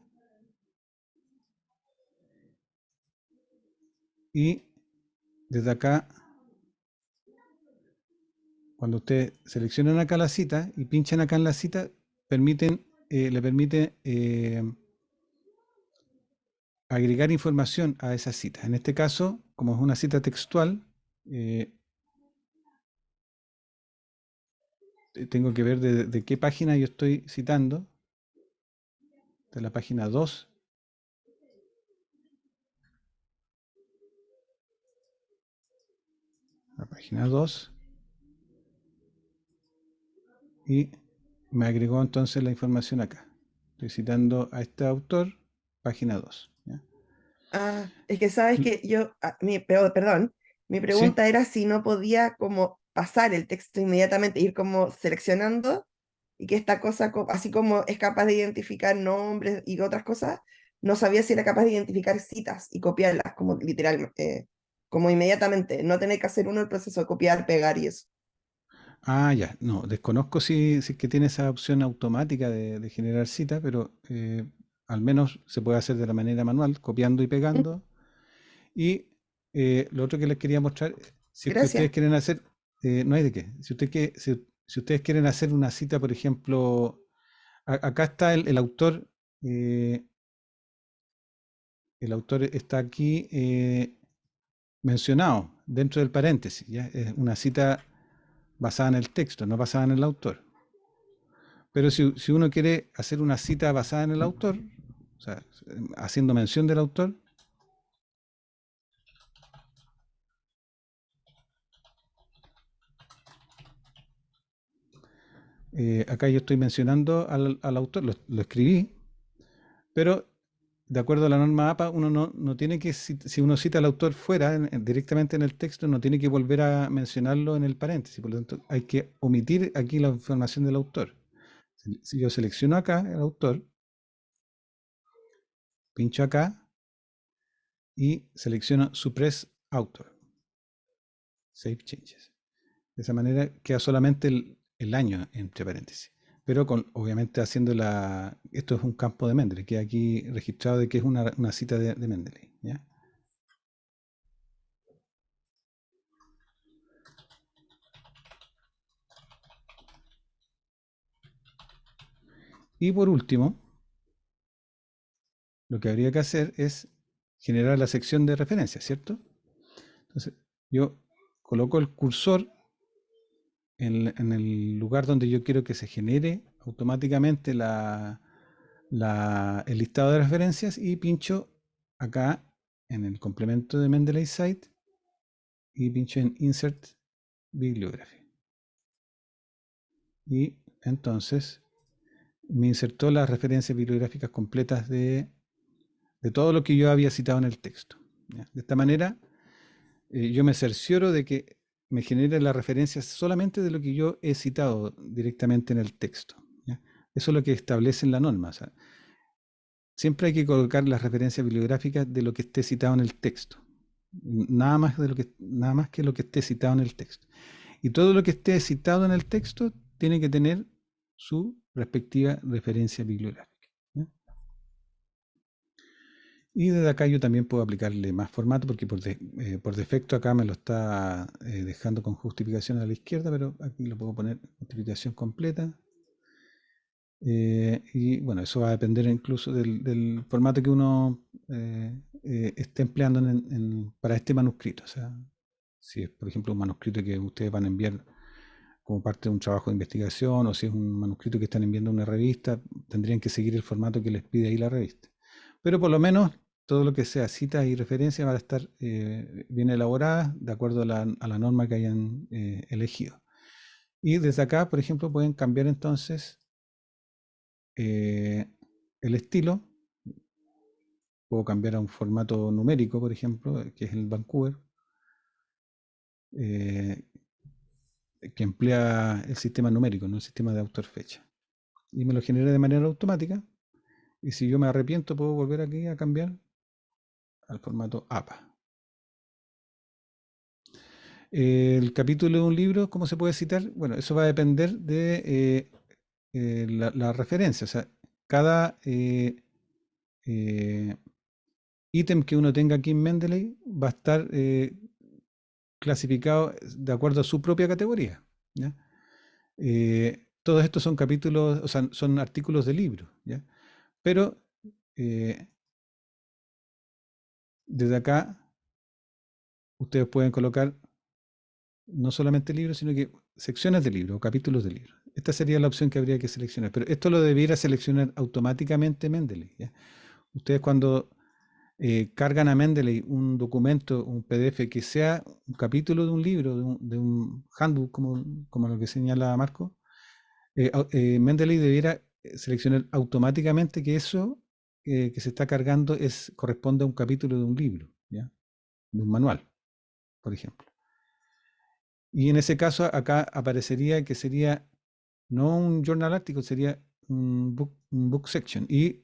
y desde acá, cuando ustedes seleccionan acá la cita y pinchan acá en la cita, le permite agregar información a esa cita. En este caso, como es una cita textual, eh, tengo que ver de qué página yo estoy citando. De la página 2, la página 2, y me agregó entonces la información acá. Estoy citando a este autor, página 2. ¿Ya? Ah, es que sabes que yo, pero, perdón, mi Sí, pregunta era si no podía como pasar el texto inmediatamente, ir como seleccionando y que esta cosa, así como es capaz de identificar nombres y otras cosas, no sabía si era capaz de identificar citas y copiarlas como literalmente, como inmediatamente, no tener que hacer uno el proceso de copiar, pegar y eso. ya, no, desconozco si es que tiene esa opción automática de generar cita, pero al menos se puede hacer de la manera manual, copiando y pegando. Y lo otro que les quería mostrar, si es que ustedes Gracias. quieren hacer, no hay de qué, si ustedes quieren hacer una cita, por ejemplo, acá está eh, el autor está aquí mencionado dentro del paréntesis, ¿ya? Es una cita basada en el texto, no basada en el autor. Pero si uno quiere hacer una cita basada en el autor, o sea, haciendo mención del autor, acá yo estoy mencionando al autor, lo escribí, pero de acuerdo a la norma APA, uno no tiene que, si uno cita al autor fuera, directamente en el texto, no tiene que volver a mencionarlo en el paréntesis. Por lo tanto, hay que omitir aquí la información del autor. Si yo selecciono acá el autor, pincho acá y selecciono Suppress Author, Save Changes. De esa manera queda solamente el año entre paréntesis. Pero obviamente haciendo esto es un campo de Mendeley, queda aquí registrado de que es una cita de Mendeley. ¿Ya? Y por último, lo que habría que hacer es generar la sección de referencia, ¿cierto? Entonces, yo coloco el cursor en el lugar donde yo quiero que se genere automáticamente el listado de referencias y pincho acá en el complemento de Mendeley Site y pincho en Insert Bibliography. Y entonces me insertó las referencias bibliográficas completas de todo lo que yo había citado en el texto. ¿Ya? De esta manera, yo me cercioro de que me genere las referencias solamente de lo que yo he citado directamente en el texto. ¿Ya? Eso es lo que establece en la norma. O sea, siempre hay que colocar las referencias bibliográficas de lo que esté citado en el texto. Nada más que lo que esté citado en el texto. Y todo lo que esté citado en el texto tiene que tener su respectiva referencia bibliográfica. ¿Ya? Y desde acá yo también puedo aplicarle más formato porque por defecto acá me lo está dejando con justificación a la izquierda, pero aquí lo puedo poner justificación completa. Y bueno, eso va a depender incluso del formato que uno esté empleando para este manuscrito. O sea, si es, por ejemplo, un manuscrito que ustedes van a enviar como parte de un trabajo de investigación, o si es un manuscrito que están enviando a una revista, tendrían que seguir el formato que les pide ahí la revista. Pero por lo menos todo lo que sea citas y referencias van a estar bien elaboradas de acuerdo a la norma que hayan elegido. Y desde acá, por ejemplo, pueden cambiar entonces el estilo. Puedo cambiar a un formato numérico, por ejemplo, que es el Vancouver, eh, que emplea el sistema numérico, no el sistema de autor fecha. Y me lo genera de manera automática. Y si yo me arrepiento, puedo volver aquí a cambiar al formato APA. El capítulo de un libro, ¿cómo se puede citar? Bueno, eso va a depender de la referencia. O sea, cada ítem que uno tenga aquí en Mendeley va a estar clasificado de acuerdo a su propia categoría. ¿Ya? Todos estos son capítulos, o sea, son artículos de libro. ¿Ya? Pero desde acá ustedes pueden colocar no solamente libros, sino que secciones de libros o capítulos de libros. Esta sería la opción que habría que seleccionar, pero esto lo debiera seleccionar automáticamente Mendeley. ¿Ya? Ustedes cuando cargan a Mendeley un documento, un PDF que sea un capítulo de un libro, de un handbook, como lo que señala Marco, Mendeley debiera seleccionar automáticamente que eso que se está cargando corresponde a un capítulo de un libro, ¿ya? De un manual, por ejemplo. Y en ese caso acá aparecería que sería no un journal article, sería un book section. Y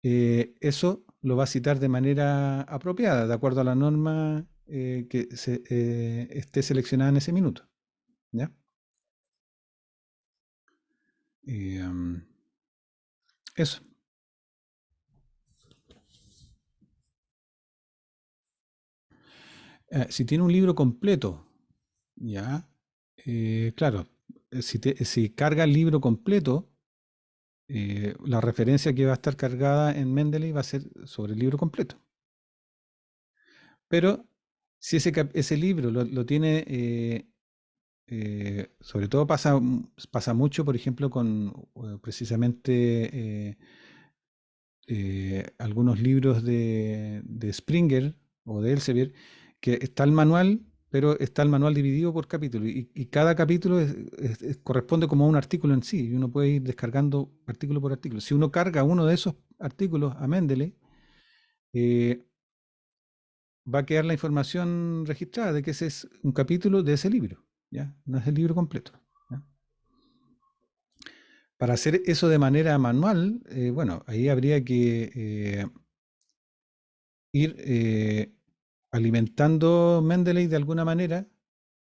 eso lo va a citar de manera apropiada, de acuerdo a la norma que esté seleccionada en ese minuto. ¿Ya? Eh, eso. Si tiene un libro completo, ya, claro, si carga el libro completo, la referencia que va a estar cargada en Mendeley va a ser sobre el libro completo. Pero si ese libro lo tiene, sobre todo pasa mucho, por ejemplo, con precisamente algunos libros de Springer o de Elsevier, que está el manual, pero está el manual dividido por capítulo, y cada capítulo corresponde como a un artículo en sí, y uno puede ir descargando artículo por artículo. Si uno carga uno de esos artículos a Mendeley, eh, va a quedar la información registrada de que ese es un capítulo de ese libro, ¿ya? No es el libro completo, ¿ya? Para hacer eso de manera manual, bueno, ahí habría que ir alimentando Mendeley de alguna manera,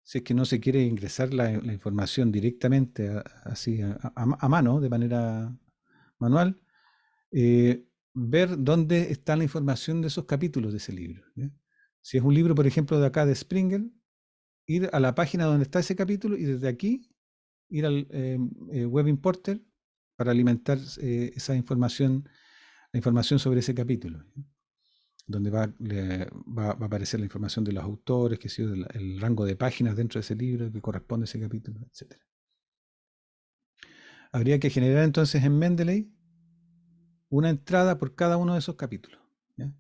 si es que no se quiere ingresar la información directamente así a mano, de manera manual, ver dónde está la información de esos capítulos de ese libro, ¿ya? Si es un libro, por ejemplo, de acá de Springer, ir a la página donde está ese capítulo y desde aquí ir al Web Importer para alimentar esa información, la información sobre ese capítulo, ¿ya? Donde va a aparecer la información de los autores, que sea el rango de páginas dentro de ese libro que corresponde a ese capítulo, etcétera. Habría que generar entonces en Mendeley una entrada por cada uno de esos capítulos, ¿ya?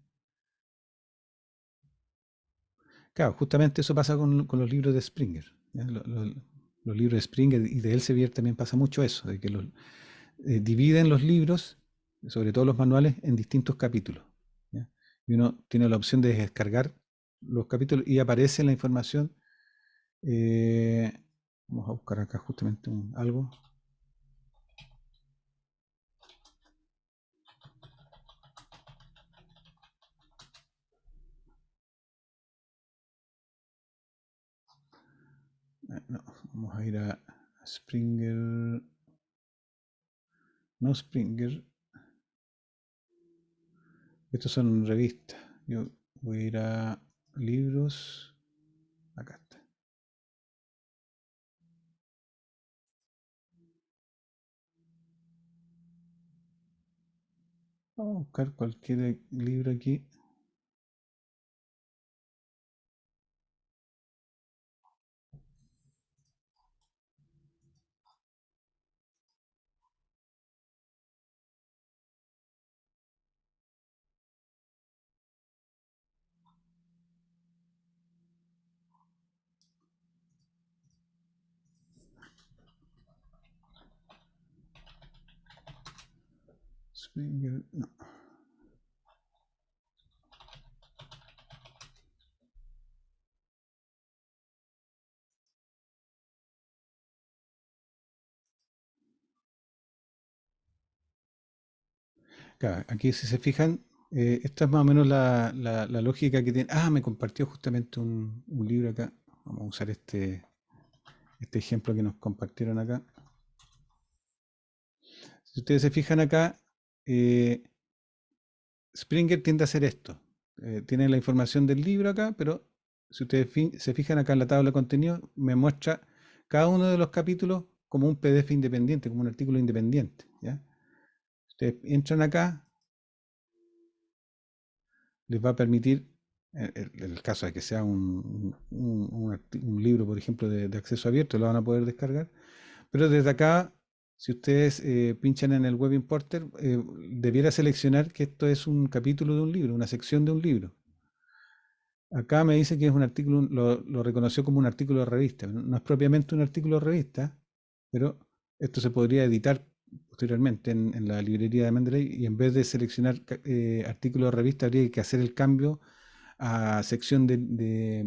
Claro, justamente eso pasa con los libros de Springer, ¿ya? Los libros de Springer y de Elsevier también pasa mucho eso, de que dividen los libros, sobre todo los manuales, en distintos capítulos, ¿ya? Y uno tiene la opción de descargar los capítulos y aparece la información. eh, Vamos a buscar acá justamente algo. No, vamos a ir a Springer. No Springer. Estos son revistas. Yo voy a ir a libros. Acá está. Vamos a buscar cualquier libro aquí. Springer, no. Claro, aquí si se fijan, esta es más o menos la lógica que tiene. Ah, me compartió justamente un libro acá. Vamos a usar este ejemplo que nos compartieron acá. Si ustedes se fijan acá, eh, Springer tiende a hacer esto. Tiene la información del libro acá, pero si ustedes se fijan acá en la tabla de contenido, me muestra cada uno de los capítulos como un PDF independiente, como un artículo independiente, ¿ya? Ustedes entran acá, les va a permitir, en el caso de que sea un libro, por ejemplo, de acceso abierto, lo van a poder descargar. Pero desde acá, si ustedes pinchan en el Web Importer, debiera seleccionar que esto es un capítulo de un libro, una sección de un libro. Acá me dice que es un artículo, lo reconoció como un artículo de revista. No es propiamente un artículo de revista, pero esto se podría editar posteriormente en la librería de Mendeley, y en vez de seleccionar artículo de revista, habría que hacer el cambio a sección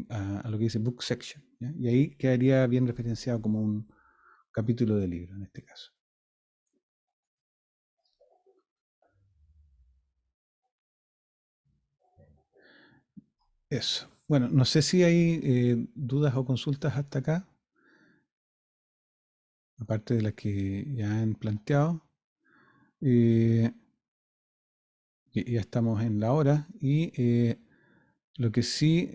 a lo que dice Book Section, ¿ya? Y ahí quedaría bien referenciado como un capítulo de libro en este caso. Eso. Bueno, no sé si hay dudas o consultas hasta acá, aparte de las que ya han planteado. Eh, ya estamos en la hora y Lo que sí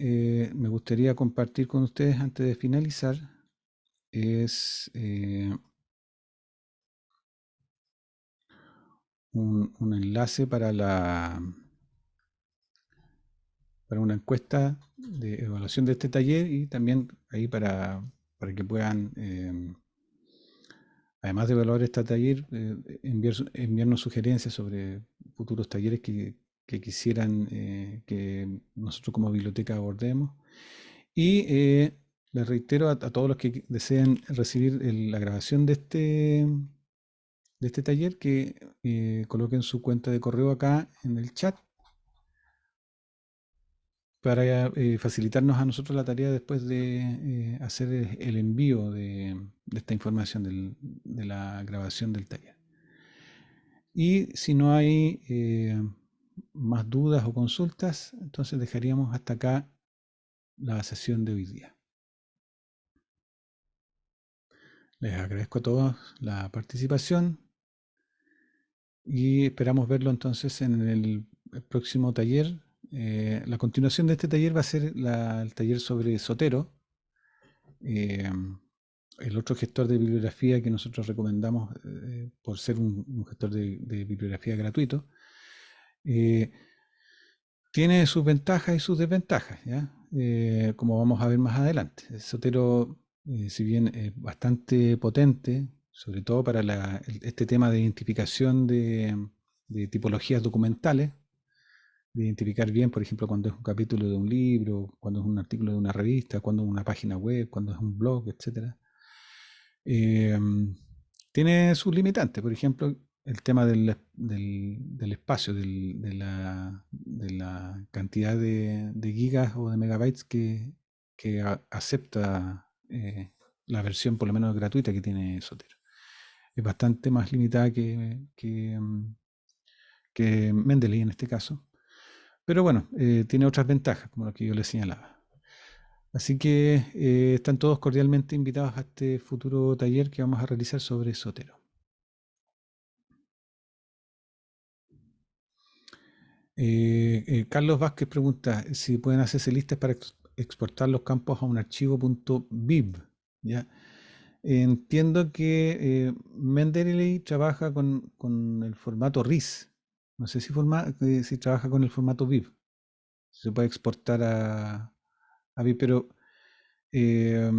me gustaría compartir con ustedes antes de finalizar es un enlace para una encuesta de evaluación de este taller y también ahí para que puedan, además de evaluar este taller, enviarnos sugerencias sobre futuros talleres que quisieran que nosotros como biblioteca abordemos. Y les reitero a todos los que deseen recibir la grabación de este taller que coloquen su cuenta de correo acá en el chat para facilitarnos a nosotros la tarea después de hacer el envío de esta información de la grabación del taller. Y si no hay más dudas o consultas, entonces dejaríamos hasta acá la sesión de hoy día. Les agradezco a todos la participación y esperamos verlo entonces en el próximo taller. La continuación de este taller va a ser el taller sobre Zotero, eh, el otro gestor de bibliografía que nosotros recomendamos por ser un gestor de bibliografía gratuito. Eh, Tiene sus ventajas y sus desventajas, ¿ya? Como vamos a ver más adelante. El Zotero, si bien es bastante potente, sobre todo para este tema de identificación de tipologías documentales, de identificar bien, por ejemplo, cuando es un capítulo de un libro, cuando es un artículo de una revista, cuando es una página web, cuando es un blog, etcétera. Eh, Tiene sus limitantes, por ejemplo, el tema del espacio, de la cantidad de gigas o de megabytes que acepta la versión por lo menos gratuita que tiene Sotero. Es bastante más limitada que Mendeley en este caso. Pero bueno, tiene otras ventajas, como lo que yo les señalaba. Así que están todos cordialmente invitados a este futuro taller que vamos a realizar sobre Zotero. Carlos Vázquez pregunta si pueden hacerse listas para exportar los campos a un archivo .bib. ¿Ya? Entiendo que Mendeley trabaja con el formato RIS. No sé si trabaja con el formato bib. Se puede exportar a bib, pero eh,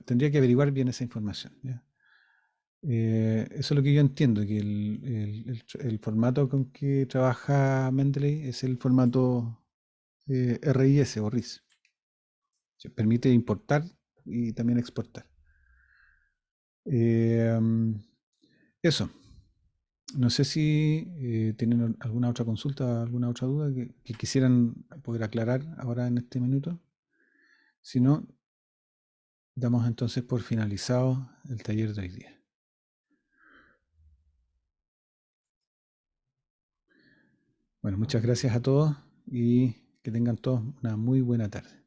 tendría que averiguar bien esa información. ¿Ya? Eso es lo que yo entiendo, que el formato con que trabaja Mendeley es el formato RIS o RIS. Se permite importar y también exportar. Eh, Eso. No sé si tienen alguna otra consulta, alguna otra duda que quisieran poder aclarar ahora en este minuto. Si no, damos entonces por finalizado el taller de hoy día. Bueno, muchas gracias a todos y que tengan todos una muy buena tarde.